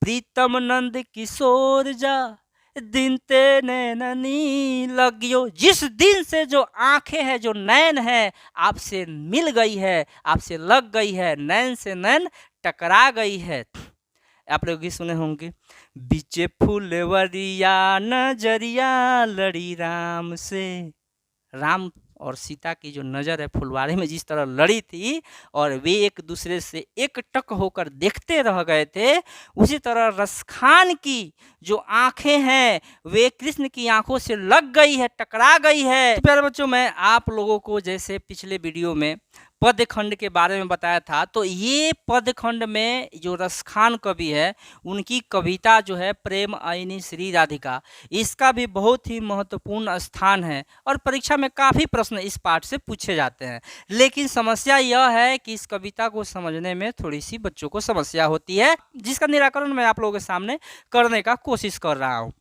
प्रीतम नंद किशोर जा दिन ते नैननी लगियो। जिस दिन से जो आंखें हैं, जो नैन है, आपसे मिल गई है, आपसे लग गई है, नैन से नैन टकरा गई है। आप लोग भी सुने होंगे, बीचे फूलवरिया नजरिया लड़ी राम से। राम और सीता की जो नज़र है फुलवारी में जिस तरह लड़ी थी और वे एक दूसरे से एक टक होकर देखते रह गए थे, उसी तरह रसखान की जो आंखें हैं वे कृष्ण की आंखों से लग गई है, टकरा गई है। तो प्यारे बच्चों, मैं आप लोगों को जैसे पिछले वीडियो में पदखंड के बारे में बताया था, तो ये पदखंड में जो रसखान कवि है उनकी कविता जो है प्रेम आईनी श्री राधिका, इसका भी बहुत ही महत्वपूर्ण स्थान है और परीक्षा में काफ़ी प्रश्न इस पाठ से पूछे जाते हैं। लेकिन समस्या यह है कि इस कविता को समझने में थोड़ी सी बच्चों को समस्या होती है, जिसका निराकरण मैं आप लोगों के सामने करने का कोशिश कर रहा हूँ।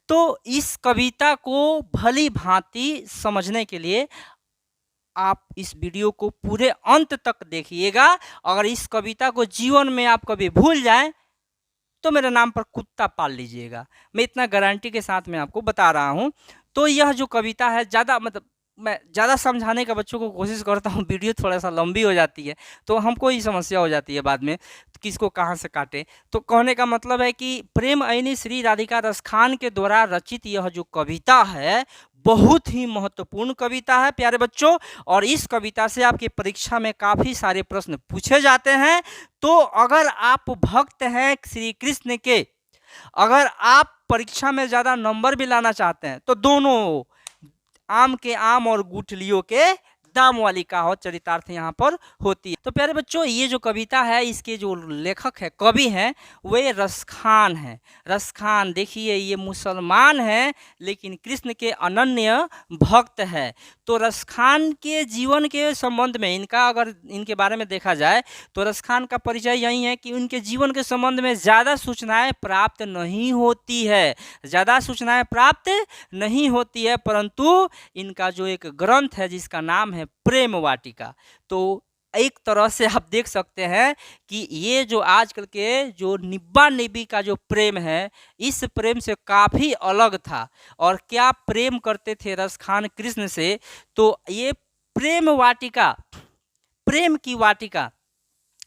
तो इस कविता को भली भांति समझने के लिए आप इस वीडियो को पूरे अंत तक देखिएगा। अगर इस कविता को जीवन में आप कभी भूल जाएं तो मेरे नाम पर कुत्ता पाल लीजिएगा, मैं इतना गारंटी के साथ मैं आपको बता रहा हूं। तो यह जो कविता है, मैं ज़्यादा समझाने का बच्चों को कोशिश करता हूं, वीडियो थोड़ा सा लंबी हो जाती है तो हमको ही समस्या हो जाती है बाद में किसको कहां से काटे। तो कहने का मतलब है कि प्रेम आईनी श्री राधिका रसखान के द्वारा रचित यह जो कविता है बहुत ही महत्वपूर्ण कविता है प्यारे बच्चों, और इस कविता से आपकी परीक्षा में काफ़ी सारे प्रश्न पूछे जाते हैं। तो अगर आप भक्त हैं श्री कृष्ण के, अगर आप परीक्षा में ज़्यादा नंबर भी लाना चाहते हैं तो दोनों आम के आम और गुठलियों के दाम वाली कहावत चरितार्थ यहाँ पर होती है। तो प्यारे बच्चों, ये जो कविता है इसके जो लेखक है, कवि हैं, वे रसखान हैं। रसखान देखिए, ये मुसलमान हैं लेकिन कृष्ण के अनन्य भक्त है। तो रसखान के जीवन के संबंध में अगर इनके बारे में देखा जाए तो रसखान का परिचय यही है कि उनके जीवन के संबंध में ज़्यादा सूचनाएं प्राप्त नहीं होती है, परंतु इनका जो एक ग्रंथ है जिसका नाम है प्रेम वाटिका, तो एक तरह से आप देख सकते हैं कि ये जो आजकल के जो निब्बा निब्बी का जो प्रेम है, इस प्रेम से काफ़ी अलग था। और क्या प्रेम करते थे रसखान कृष्ण से, तो ये प्रेम वाटिका, प्रेम की वाटिका,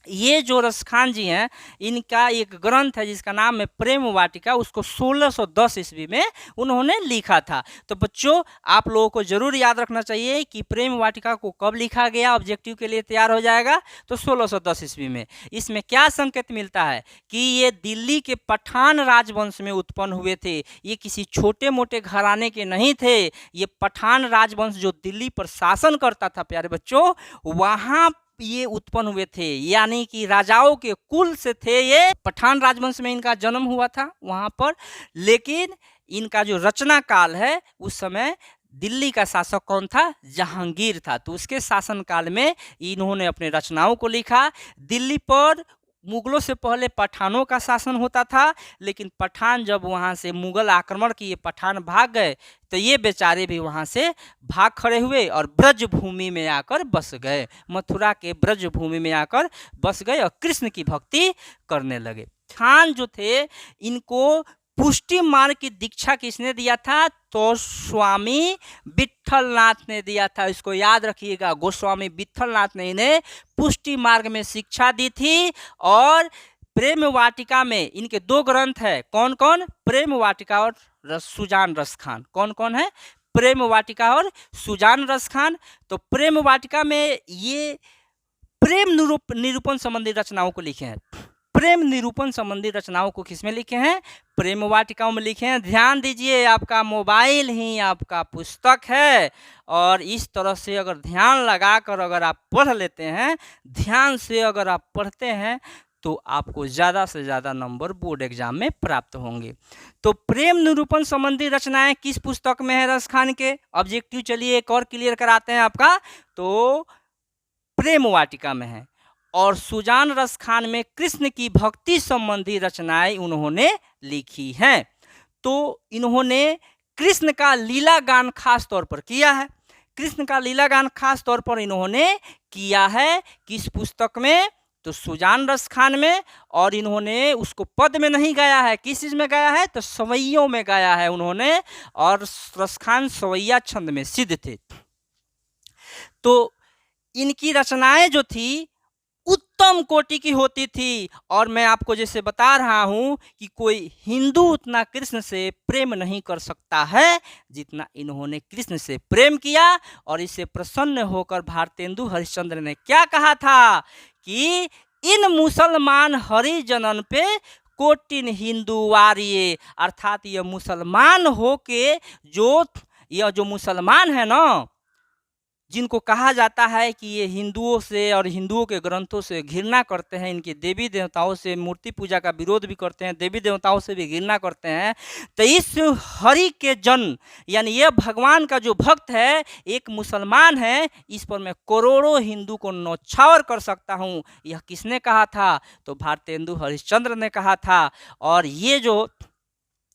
ये जो रसखान जी हैं इनका एक ग्रंथ है जिसका नाम है प्रेम वाटिका, उसको 1610 ईस्वी में उन्होंने लिखा था। तो बच्चों, आप लोगों को जरूर याद रखना चाहिए कि प्रेम वाटिका को कब लिखा गया, ऑब्जेक्टिव के लिए तैयार हो जाएगा तो 1610 ईस्वी में। इसमें क्या संकेत मिलता है कि ये दिल्ली के पठान राजवंश में उत्पन्न हुए थे, ये किसी छोटे मोटे घराने के नहीं थे। ये पठान राजवंश जो दिल्ली पर शासन करता था प्यारे बच्चों, वहाँ ये उत्पन्न हुए थे, यानी कि राजाओं के कुल से थे। ये पठान राजवंश में इनका जन्म हुआ था वहां पर। लेकिन इनका जो रचना काल है उस समय दिल्ली का शासक कौन था? जहांगीर था। तो उसके शासन काल में इन्होंने अपने रचनाओं को लिखा। दिल्ली पर मुगलों से पहले पठानों का शासन होता था, लेकिन पठान जब वहाँ से मुगल आक्रमण किए, पठान भाग गए, तो ये बेचारे भी वहाँ से भाग खड़े हुए और ब्रज भूमि में आकर बस गए। मथुरा के ब्रज भूमि में आकर बस गए और कृष्ण की भक्ति करने लगे। खान जो थे इनको पुष्टि मार्ग की दीक्षा किसने दिया था? तो स्वामी विट्ठलनाथ ने दिया था। इसको याद रखिएगा, गोस्वामी विट्ठलनाथ ने इन्हें पुष्टि मार्ग में शिक्षा दी थी। और प्रेम वाटिका में इनके दो ग्रंथ है, कौन कौन? प्रेम वाटिका और सुजान रसखान। कौन कौन है? प्रेम वाटिका और सुजान रसखान। तो प्रेम वाटिका में ये प्रेम निरूपण संबंधी रचनाओं को लिखे हैं। प्रेम निरूपण संबंधी रचनाओं को किसमें लिखे हैं? प्रेम वाटिकाओं में लिखे हैं। ध्यान दीजिए, आपका मोबाइल ही आपका पुस्तक है, और इस तरह से अगर ध्यान लगाकर अगर आप पढ़ लेते हैं, ध्यान से अगर आप पढ़ते हैं, तो आपको ज़्यादा से ज़्यादा नंबर बोर्ड एग्जाम में प्राप्त होंगे। तो प्रेम निरूपण संबंधी रचनाएं किस पुस्तक में है रसखान के? ऑब्जेक्टिव चलिए एक और क्लियर कराते हैं आपका, तो प्रेम वाटिका में है। और सुजान रसखान में कृष्ण की भक्ति संबंधी रचनाएं उन्होंने लिखी हैं। तो इन्होंने कृष्ण का लीला गान खास तौर पर किया है। कृष्ण का लीला गान खास तौर पर इन्होंने किया है किस पुस्तक में? तो सुजान रस खान में, और इन्होंने उसको पद में नहीं गाया है, किस चीज़ में गाया है, तो सवैयों में गाया है उन्होंने, और रस खान सवैया छंद में सिद्ध थे। तो इनकी रचनाएं जो थी उत्तम कोटि की होती थी, और मैं आपको जैसे बता रहा हूं कि कोई हिंदू उतना कृष्ण से प्रेम नहीं कर सकता है जितना इन्होंने कृष्ण से प्रेम किया। और इससे प्रसन्न होकर भारतेंदु हरिश्चंद्र ने क्या कहा था कि इन मुसलमान हरिजनन पे कोटिन हिंदू वारिये, अर्थात ये मुसलमान होके यह जो मुसलमान है ना, जिनको कहा जाता है कि ये हिंदुओं से और हिंदुओं के ग्रंथों से घृणा करते हैं, इनके देवी देवताओं से मूर्ति पूजा का विरोध भी करते हैं, देवी देवताओं से भी घृणा करते हैं, तो इस हरि के जन यानी ये भगवान का जो भक्त है एक मुसलमान है, इस पर मैं करोड़ों हिंदू को नौछावर कर सकता हूँ। यह किसने कहा था, तो भारतेंदु हरिश्चंद्र ने कहा था। और ये जो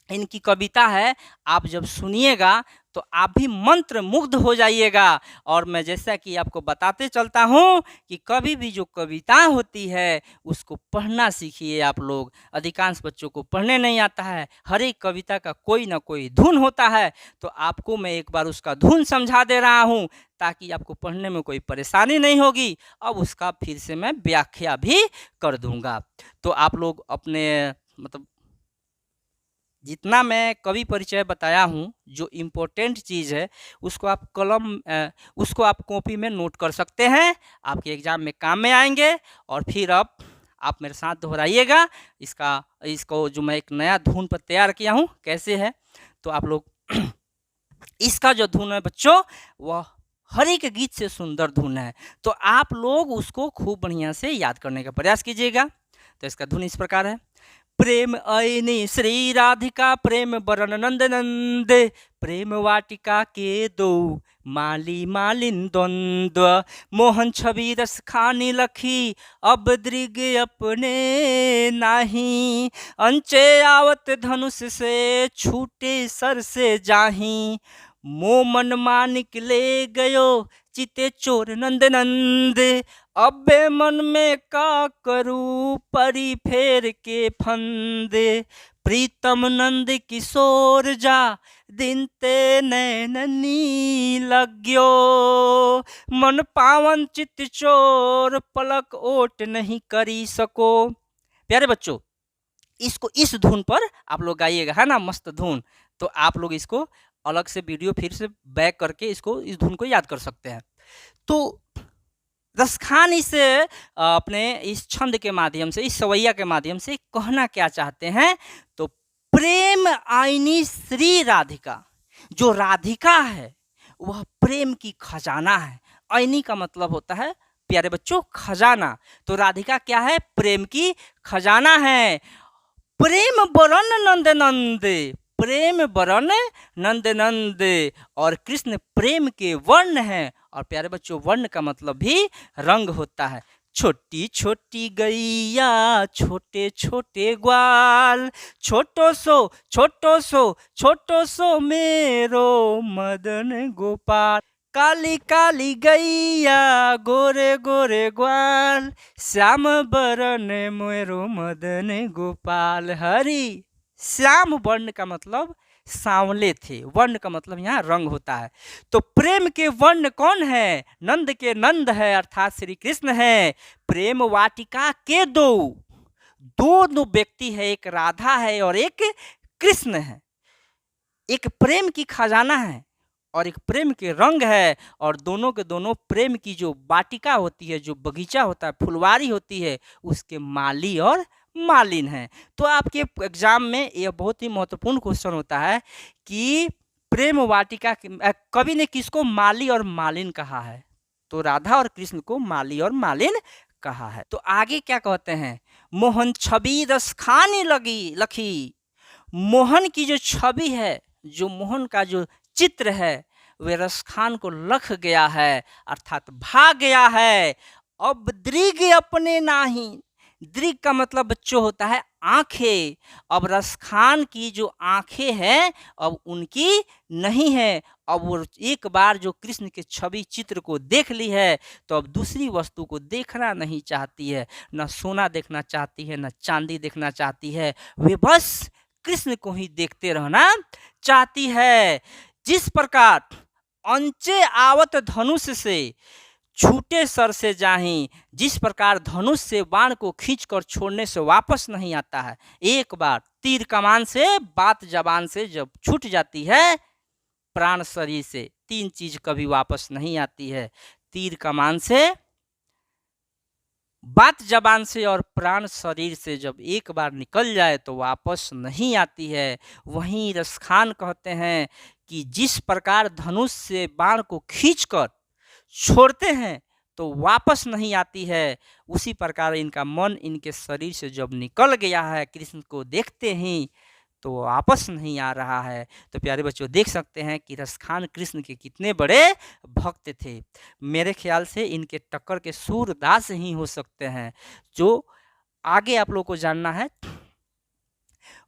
इनकी कविता है आप जब सुनिएगा तो आप भी मंत्र मुग्ध हो जाइएगा। और मैं जैसा कि आपको बताते चलता हूँ कि कभी भी जो कविता होती है उसको पढ़ना सीखिए आप लोग। अधिकांश बच्चों को पढ़ने नहीं आता है, हर एक कविता का कोई ना कोई धुन होता है, तो आपको मैं एक बार उसका धुन समझा दे रहा हूँ ताकि आपको पढ़ने में कोई परेशानी नहीं होगी। अब उसका फिर से मैं व्याख्या भी कर दूंगा। तो आप लोग अपने मतलब जितना मैं कवि परिचय बताया हूँ, जो इम्पोर्टेंट चीज़ है उसको आप उसको आप कॉपी में नोट कर सकते हैं, आपके एग्ज़ाम में काम में आएंगे। और फिर अब आप मेरे साथ दोहराइएगा इसको जो मैं एक नया धुन पर तैयार किया हूँ कैसे है। तो आप लोग इसका जो धुन है बच्चों वह हर एक गीत से सुंदर धुन है, तो आप लोग उसको खूब बढ़िया से याद करने का प्रयास कीजिएगा। तो इसका धुन इस प्रकार है। प्रेम ऐनी श्री राधिका प्रेम बरन नंद नंदे, प्रेम वाटिका के दो माली मालिन द्वंद्व, मोहन छवि रस खानी लखी अब दृग अपने नाही, अंचे आवत धनुष से छूटे सर से जाही, मोमन मानिक ले गयो चिते चोर नंद नंद, अबे मन में का करूं परी फेर के फंदे, प्रीतम नंद किशोर जा दिन ते नैननी लाग्यो, मन पावन चित चोर पलक ओट नहीं करी सको। प्यारे बच्चों इस धुन पर आप लोग गाइएगा, है ना, मस्त धुन। तो आप लोग इसको अलग से वीडियो फिर से बैक करके इस धुन को याद कर सकते हैं। तो रस खान अपने इस छंद के माध्यम से, इस सवैया के माध्यम से कहना क्या चाहते हैं, तो प्रेम आईनी श्री राधिका, जो राधिका है वह प्रेम की खजाना है। आईनी का मतलब होता है प्यारे बच्चों खजाना, तो राधिका क्या है, प्रेम की खजाना है। प्रेम बरन नंद नंद, प्रेम बरन नंद नंद, और कृष्ण प्रेम के वर्ण हैं। और प्यारे बच्चों वर्ण का मतलब भी रंग होता है। छोटी छोटी गैया छोटे छोटे ग्वाल, छोटो सो मेरो मदन गोपाल, काली काली गैया गोरे गोरे ग्वाल, श्याम बरन मेरो मदन गोपाल। हरि श्याम वर्ण का मतलब सांवले थे, वर्ण का मतलब यहाँ रंग होता है। तो प्रेम के वर्ण कौन है, नंद के नंद है अर्थात श्री कृष्ण है। प्रेम वाटिका के दो व्यक्ति है, एक राधा है और एक कृष्ण है। एक प्रेम की खजाना है और एक प्रेम के रंग है, और दोनों के दोनों प्रेम की जो वाटिका होती है, जो बगीचा होता है, फुलवारी होती है, उसके माली और मालिन है। तो आपके एग्जाम में यह बहुत ही महत्वपूर्ण क्वेश्चन होता है कि प्रेम वाटिका कवि ने किसको माली और मालिन कहा है, तो राधा और कृष्ण को माली और मालिन कहा है। तो आगे क्या कहते हैं, मोहन छवि रस खानी लखी, मोहन की जो छवि है, जो मोहन का जो चित्र है वे रसखान को लख गया है अर्थात भाग गया है। अब दृग अपने नाही, दृग का मतलब बच्चों होता है आंखें। अब रसखान की जो आंखें हैं अब उनकी नहीं है। अब वो एक बार जो कृष्ण के छवि चित्र को देख ली है तो अब दूसरी वस्तु को देखना नहीं चाहती है, न सोना देखना चाहती है न चांदी देखना चाहती है, वे बस कृष्ण को ही देखते रहना चाहती है। जिस प्रकार अंचे आवत धनुष से छूटे सर से जाही, जिस प्रकार धनुष से बाण को खींचकर छोड़ने से वापस नहीं आता है, एक बार तीर कमान से बात जबान से जब छूट जाती है, प्राण शरीर से तीन चीज कभी वापस नहीं आती है। तीर कमान से, बात जबान से और प्राण शरीर से जब एक बार निकल जाए तो वापस नहीं आती है। वहीं रसखान कहते हैं कि जिस प्रकार धनुष से बाण को खींचकर छोड़ते हैं तो वापस नहीं आती है, उसी प्रकार इनका मन इनके शरीर से जब निकल गया है कृष्ण को देखते ही तो वापस नहीं आ रहा है। तो प्यारे बच्चों देख सकते हैं कि रसखान कृष्ण के कितने बड़े भक्त थे। मेरे ख्याल से इनके टक्कर के सूरदास ही हो सकते हैं। जो आगे आप लोग को जानना है,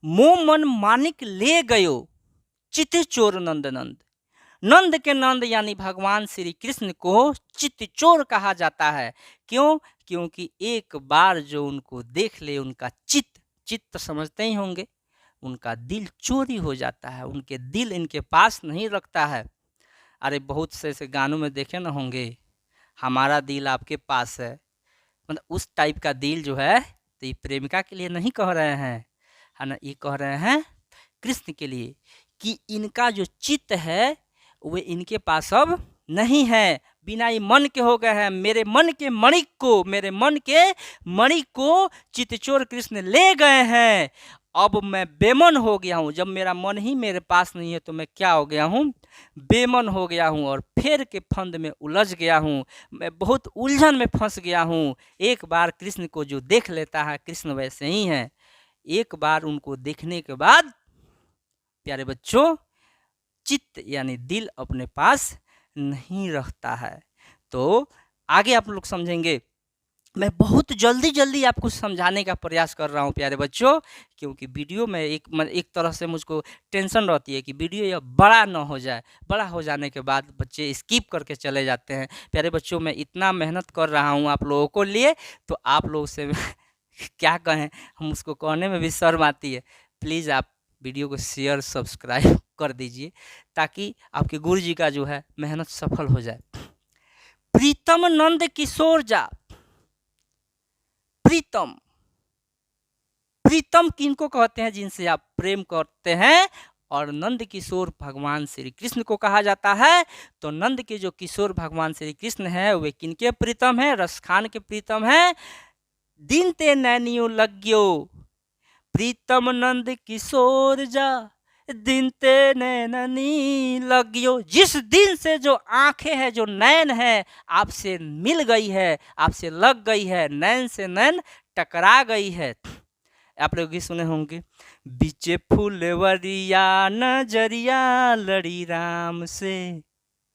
मोह मन मानिक ले गयो चित चोर नंद नंद। नंद के नंद यानी भगवान श्री कृष्ण को चित चोर कहा जाता है। क्यों? क्योंकि एक बार जो उनको देख ले उनका चित्त समझते ही होंगे, उनका दिल चोरी हो जाता है, उनके दिल इनके पास नहीं रखता है। अरे बहुत से ऐसे गानों में देखे ना होंगे, हमारा दिल आपके पास है, मतलब उस टाइप का दिल जो है तो ये प्रेमिका के लिए नहीं कह रहे हैं, है ना, ये कह रहे हैं कृष्ण के लिए कि इनका जो चित्त है वे इनके पास अब नहीं है, बिना ही मन के हो गए हैं। मेरे मन के मणि को चितचोर कृष्ण ले गए हैं। अब मैं बेमन हो गया हूँ। जब मेरा मन ही मेरे पास नहीं है तो मैं क्या हो गया हूँ? बेमन हो गया हूँ और फेर के फंद में उलझ गया हूँ। मैं बहुत उलझन में फंस गया हूँ। एक बार कृष्ण को जो देख लेता है, कृष्ण वैसे ही है, एक बार उनको देखने के बाद प्यारे बच्चों चित्त यानी दिल अपने पास नहीं रखता है। तो आगे आप लोग समझेंगे। मैं बहुत जल्दी आपको समझाने का प्रयास कर रहा हूँ प्यारे बच्चों, क्योंकि वीडियो में एक तरह से मुझको टेंशन रहती है कि वीडियो यह बड़ा ना हो जाए। बड़ा हो जाने के बाद बच्चे स्किप करके चले जाते हैं। प्यारे बच्चों मैं इतना मेहनत कर रहा हूँ आप लोगों को लिए, तो आप लोग से क्या कहें, हम उसको कहने में भी शर्म आती है। प्लीज़ आप वीडियो को शेयर सब्सक्राइब कर दीजिए ताकि आपके गुरु जी का जो है मेहनत सफल हो जाए। प्रीतम नंद किशोर जा। प्रीतम किनको कहते हैं? जिनसे आप प्रेम करते हैं। और नंद किशोर भगवान श्री कृष्ण को कहा जाता है। तो नंद के जो किशोर भगवान श्री कृष्ण है वे किनके प्रीतम है? रसखान के प्रीतम है। दिन ते नैनियों लग्यो प्रीतम नंद किशोर जा, दिन ते नैननी लग्यो। जिस दिन से जो आंखें हैं, जो नैन है आपसे मिल गई है, आपसे लग गई है, नैन से नैन टकरा गई है। आप लोग भी सुने होंगे, बीचे फूलवरिया नजरिया लड़ी राम से।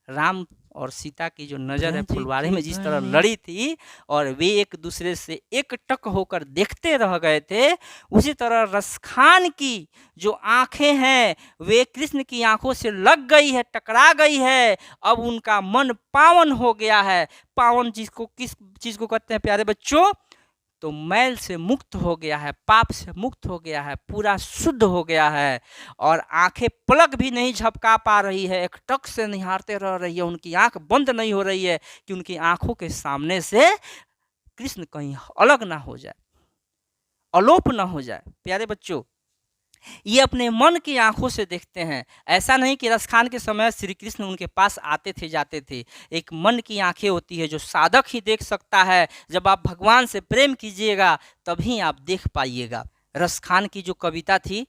राम और सीता की जो नज़र है फुलवारी में जिस तरह लड़ी थी और वे एक दूसरे से एक टक होकर देखते रह गए थे, उसी तरह रसखान की जो आंखें हैं वे कृष्ण की आंखों से लग गई है, टकरा गई है। अब उनका मन पावन हो गया है। पावन जिसको किस चीज़ को कहते हैं प्यारे बच्चों? तो मैल से मुक्त हो गया है, पाप से मुक्त हो गया है, पूरा शुद्ध हो गया है। और आंखें पलक भी नहीं झपका पा रही है, एक टक से निहारते रह रही है। उनकी आंख बंद नहीं हो रही है कि उनकी आंखों के सामने से कृष्ण कहीं अलग ना हो जाए, अलोप ना हो जाए। प्यारे बच्चों ये अपने मन की आंखों से देखते हैं। ऐसा नहीं कि रसखान के समय श्री कृष्ण उनके पास आते थे जाते थे। एक मन की आंखें होती है जो साधक ही देख सकता है। जब आप भगवान से प्रेम कीजिएगा तभी आप देख पाइएगा। रसखान की जो कविता थी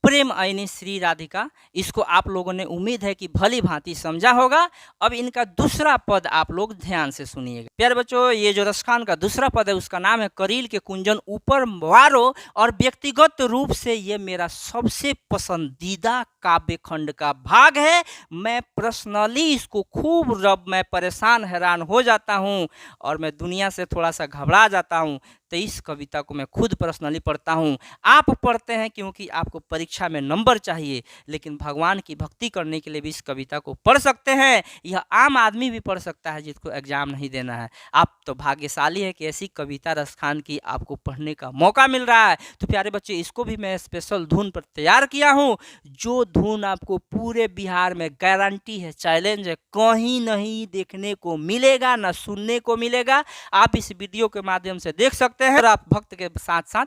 प्रेम आईनी श्री राधिका, इसको आप लोगों ने उम्मीद है कि भली भांति समझा होगा। अब इनका दूसरा पद आप लोग ध्यान से सुनिएगा। प्यारे बच्चों ये जो रसखान का दूसरा पद है उसका नाम है करील के कुंजन ऊपर वारो। और व्यक्तिगत रूप से ये मेरा सबसे पसंदीदा काव्य खंड का भाग है। मैं पर्सनली इसको खूब मैं परेशान हैरान हो जाता हूँ और मैं दुनिया से थोड़ा सा घबरा जाता हूँ। तो इस कविता को मैं खुद पर्सनली पढ़ता हूँ। आप पढ़ते हैं क्योंकि आपको परीक्षा में नंबर चाहिए, लेकिन भगवान की भक्ति करने के लिए भी इस कविता को पढ़ सकते हैं। यह आम आदमी भी पढ़ सकता है जिसको एग्जाम नहीं देना है। आप तो भाग्यशाली है कि ऐसी कविता रस खान की आपको पढ़ने का मौका मिल रहा है। तो प्यारे बच्चे, इसको भी मैं स्पेशल धुन पर तैयार किया हूँ, जो धुन आपको पूरे बिहार में गारंटी है, चैलेंज है, कहीं नहीं देखने को मिलेगा, ना सुनने को मिलेगा। आप इस वीडियो के माध्यम से देख सकते हैं और आप भक्त के साथ साथ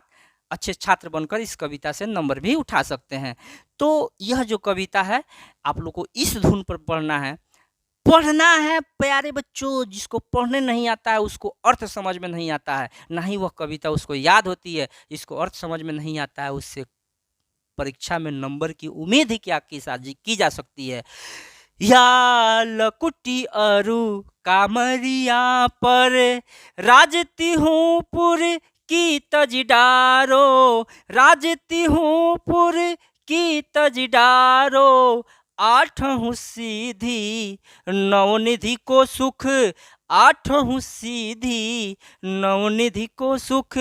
अच्छे छात्र बनकर इस कविता से नंबर भी उठा सकते हैं। तो यह जो कविता है आप लोग को इस धुन पर पढ़ना है प्यारे बच्चों। जिसको पढ़ने नहीं आता है उसको अर्थ समझ में नहीं आता है, ना ही वह कविता उसको याद होती है। जिसको अर्थ समझ में नहीं आता है उससे परीक्षा में नंबर की उम्मीद ही क्या की जा सकती है। या लकुटी अरु कामरिया पर राजती हूँ पुर की तजडारो, राजती हूँ पुर की तजडारो, आठहूँ सीधी नवनिधि को सुख, आठहूँ सीधी नवनिधि को सुख,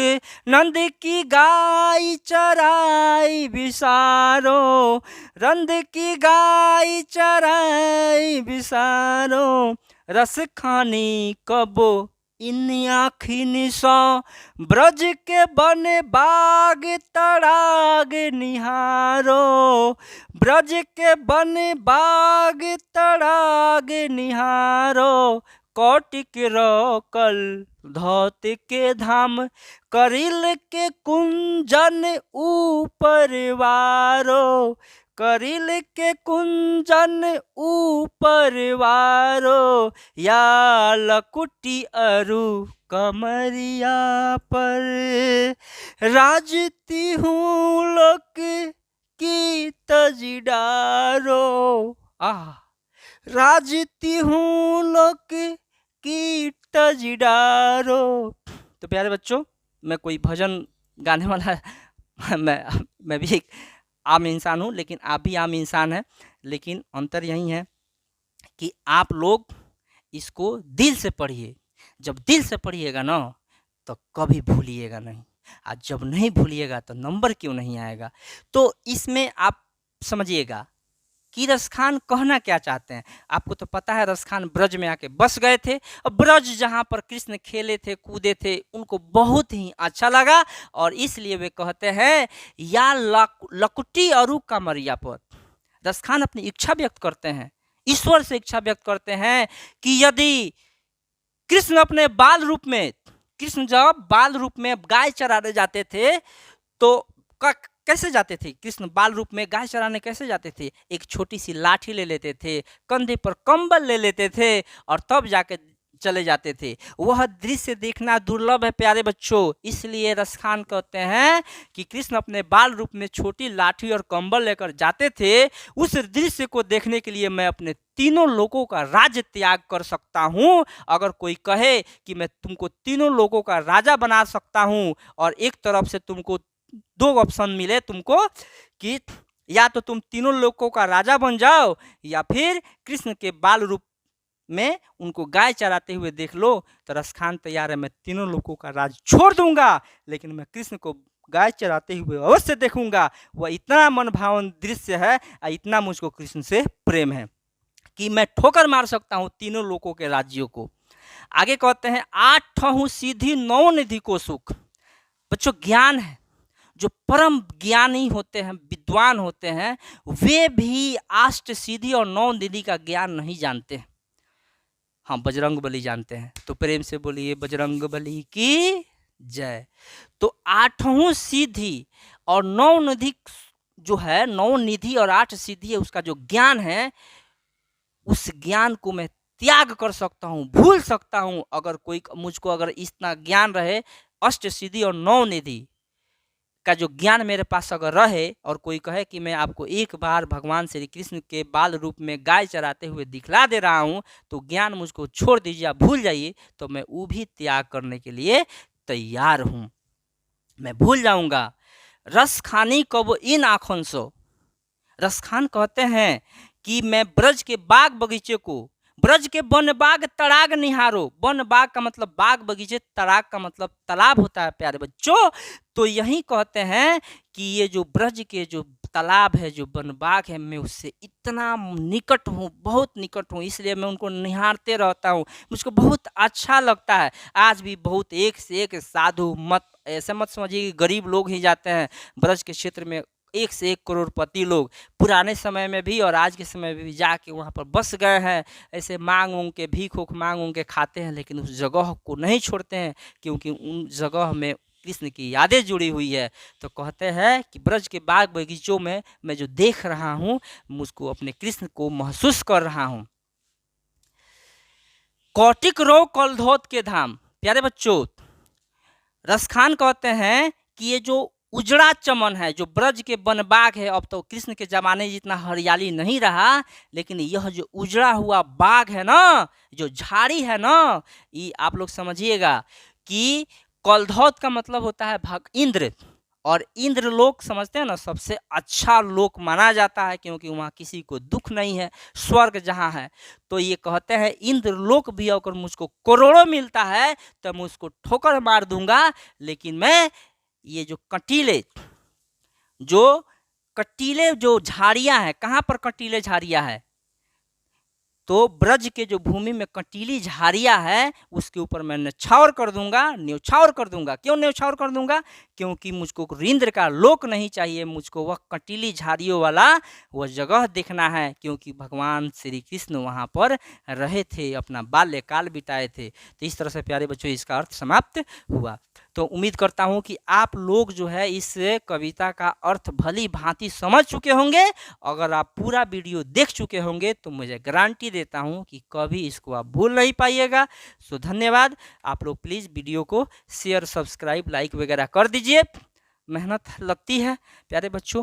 नंद की गाय चराई बिसारो, नंद की गाय चराई बिसारो, रस खानी कबो इन आखिन सो, ब्रज के बने बाग तड़ाग निहारो, ब्रज के बने बाग तड़ाग निहारो, कौटिक रोकल धौत के धाम, करिल के कुंजन ऊपर वारो, करिल के कुंजन ऊपर वारो, या लकुटी अरु कमरिया पर राजती हूँ लोक की तजडारो, राजती हूँ लोक की तजडारो। तो प्यारे बच्चों, मैं कोई भजन गाने वाला मैं भी एक आम इंसान हूँ, लेकिन आप भी आम इंसान हैं। लेकिन अंतर यही है कि आप लोग इसको दिल से पढ़िए। जब दिल से पढ़िएगा ना तो कभी भूलिएगा नहीं, और जब नहीं भूलिएगा तो नंबर क्यों नहीं आएगा। तो इसमें आप समझिएगा कि रसखान कहना क्या चाहते हैं। आपको तो पता है रसखान ब्रज में आके बस गए थे, और ब्रज जहाँ पर कृष्ण खेले थे, कूदे थे, उनको बहुत ही अच्छा लगा, और इसलिए वे कहते हैं या लकुटी अरु कमरिया पर। रसखान अपनी इच्छा व्यक्त करते हैं, ईश्वर से इच्छा व्यक्त करते हैं कि यदि कृष्ण अपने बाल रूप में, कृष्ण जब बाल रूप में गाय चराने जाते थे तो कैसे जाते थे, कृष्ण बाल रूप में गाय चराने कैसे जाते थे, एक छोटी सी लाठी ले लेते थे, कंधे पर कंबल ले लेते थे, और तब जाके चले जाते थे। वह दृश्य देखना दुर्लभ है प्यारे बच्चों। इसलिए रसखान कहते हैं कि कृष्ण अपने बाल रूप में छोटी लाठी और कंबल लेकर जाते थे। उस दृश्य को देखने के लिए मैं अपने तीनों लोगों का राज्य त्याग कर सकता हूँ। अगर कोई कहे कि मैं तुमको तीनों लोगों का राजा बना सकता हूँ, और एक तरफ से तुमको दो ऑप्शन मिले तुमको कि या तो तुम तीनों लोगों का राजा बन जाओ, या फिर कृष्ण के बाल रूप में उनको गाय चराते हुए देख लो, तो रसखान तैयार है, मैं तीनों लोगों का राज छोड़ दूंगा, लेकिन मैं कृष्ण को गाय चराते हुए अवश्य देखूंगा। वह इतना मनभावन दृश्य है, इतना मुझको कृष्ण से प्रेम है कि मैं ठोकर मार सकता हूँ तीनों लोगों के राज्यों को। आगे कहते हैं आठहूँ सीधी नौ निधि को सुख। बच्चों, ज्ञान है, जो परम ज्ञानी होते हैं, विद्वान होते हैं, वे भी अष्ट सिद्धि और नौ निधि का ज्ञान नहीं जानते। हाँ, बजरंगबली जानते हैं, तो प्रेम से बोलिए बजरंगबली की जय। तो आठों सिद्धि और नौ निधि जो है, नौ निधि और आठ सिद्धि है, उसका जो ज्ञान है, उस ज्ञान को मैं त्याग कर सकता हूँ, भूल सकता हूँ। अगर कोई मुझको अगर इतना ज्ञान रहे, अष्ट सिद्धि और नौ निधि का जो ज्ञान मेरे पास अगर रहे, और कोई कहे कि मैं आपको एक बार भगवान श्री कृष्ण के बाल रूप में गाय चराते हुए दिखला दे रहा हूँ, तो ज्ञान मुझको छोड़ दीजिए, आप भूल जाइए, तो मैं वो भी त्याग करने के लिए तैयार हूँ, मैं भूल जाऊँगा। रस खानी कब इन आँखों सो। रसखान कहते हैं कि मैं ब्रज के बाग बगीचे को, ब्रज के वन बाग तड़ाग निहारो, वन बाग का मतलब बाग बगीचे, तड़ाग का मतलब तालाब होता है प्यारे बच्चों। तो यही कहते हैं कि ये जो ब्रज के जो तालाब है, जो वन बाग है, मैं उससे इतना निकट हूँ, बहुत निकट हूँ, इसलिए मैं उनको निहारते रहता हूँ, मुझको बहुत अच्छा लगता है। आज भी बहुत एक से एक साधु, मत ऐसे मत समझिए कि गरीब लोग ही जाते हैं ब्रज के क्षेत्र में, एक से एक करोड़पति लोग पुराने समय में भी और आज के समय में भी जाके वहाँ पर बस गए हैं। ऐसे मांग उंग के, भीख उख मांग उंग के खाते हैं, लेकिन उस जगह को नहीं छोड़ते हैं, क्योंकि उन जगह में कृष्ण की यादें जुड़ी हुई है। तो कहते हैं कि ब्रज के बाग बगीचों में मैं जो देख रहा हूँ, मुझको अपने कृष्ण को महसूस कर रहा हूँ। कौटिक रो कलधौत के धाम, प्यारे बच्चों, रसखान कहते हैं कि ये जो उजड़ा चमन है, जो ब्रज के वन बाग है, अब तो कृष्ण के जमाने जितना हरियाली नहीं रहा, लेकिन यह जो उजड़ा हुआ बाग है ना, जो झाड़ी है ना, ये आप लोग समझिएगा कि कलधौत का मतलब होता है भग इंद्र, और इंद्र लोक समझते हैं ना, सबसे अच्छा लोक माना जाता है, क्योंकि वहाँ किसी को दुख नहीं है, स्वर्ग जहाँ है। तो ये कहते हैं इंद्र लोक भी अगर मुझको करोड़ों मिलता है तो मैं उसको ठोकर मार दूंगा, लेकिन मैं ये जो कटीले जो झाड़ियाँ हैं, कहाँ पर कटीले झाड़ियाँ है, तो ब्रज के जो भूमि में कटीली झाड़ियाँ है, उसके ऊपर मैं न्यौछावर कर दूंगा, न्यौछावर कर दूंगा। क्यों न्यौछावर कर दूंगा? क्योंकि मुझको इंद्र का लोक नहीं चाहिए, मुझको वह कटीली झाड़ियों वाला वह जगह देखना है, क्योंकि भगवान श्री कृष्ण वहाँ पर रहे थे, अपना बाल्यकाल बिताए थे। तो इस तरह से प्यारे बच्चों इसका अर्थ समाप्त हुआ। तो उम्मीद करता हूँ कि आप लोग जो है इस कविता का अर्थ भली भांति समझ चुके होंगे। अगर आप पूरा वीडियो देख चुके होंगे तो मुझे गारंटी देता हूँ कि कभी इसको आप भूल नहीं पाइएगा। सो धन्यवाद। आप लोग प्लीज़ वीडियो को शेयर, सब्सक्राइब, लाइक वगैरह कर दीजिए। मेहनत लगती है प्यारे बच्चों।